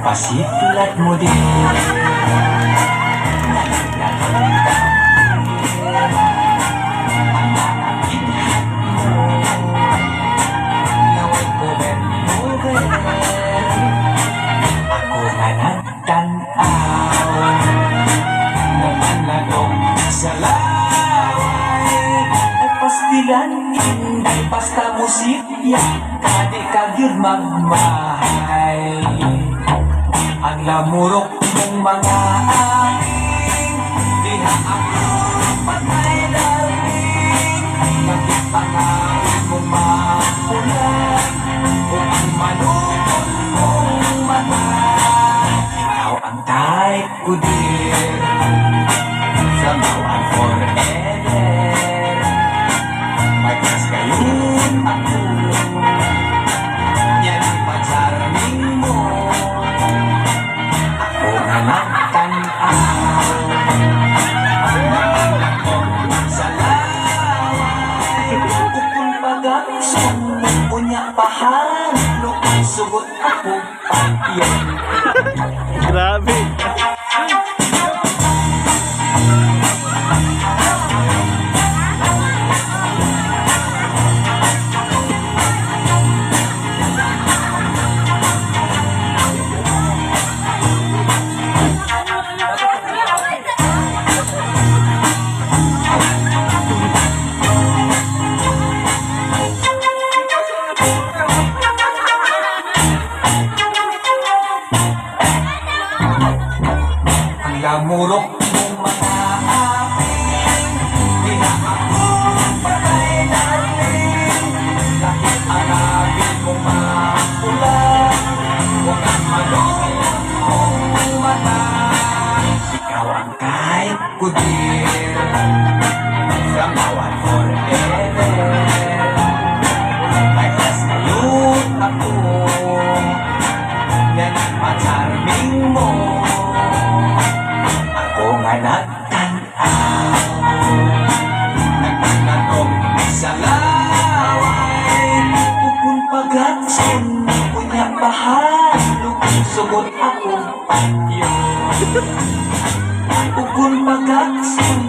Pasitulat mo din. Ako nga nagtanaw ng anladong sa laway. Ay pastilan, inday basta musikya, kadi kagyud magmahay. Ang lamurok mong mga aking, diha ako patay daling. Bakit pangawin mong mapulan, kung ang manukot mong mata. Ikaw ang type ko din, sa bawat forever. Magkas ngayon ako, yan ang pagsarming mo. Ako nga nagtanaw ng ako sa laway. Kung pag-aksyon mo niya pahalo, sugot ako pagyan. Grabe. Lamurok mong mga aking, diha ako patay daling. Kahit anapin mong mapulan, huwag ang malungkot mong mata. Ikaw ang type ko din, sa bawat forever. Magkas ngayon ako, yan ang pa-charming mo. Ako nga nagtanaw nagtanatong sa laway. Kung pag-aksyon ko niya bahalo, sugot ako patyo. Kung pag-aksyon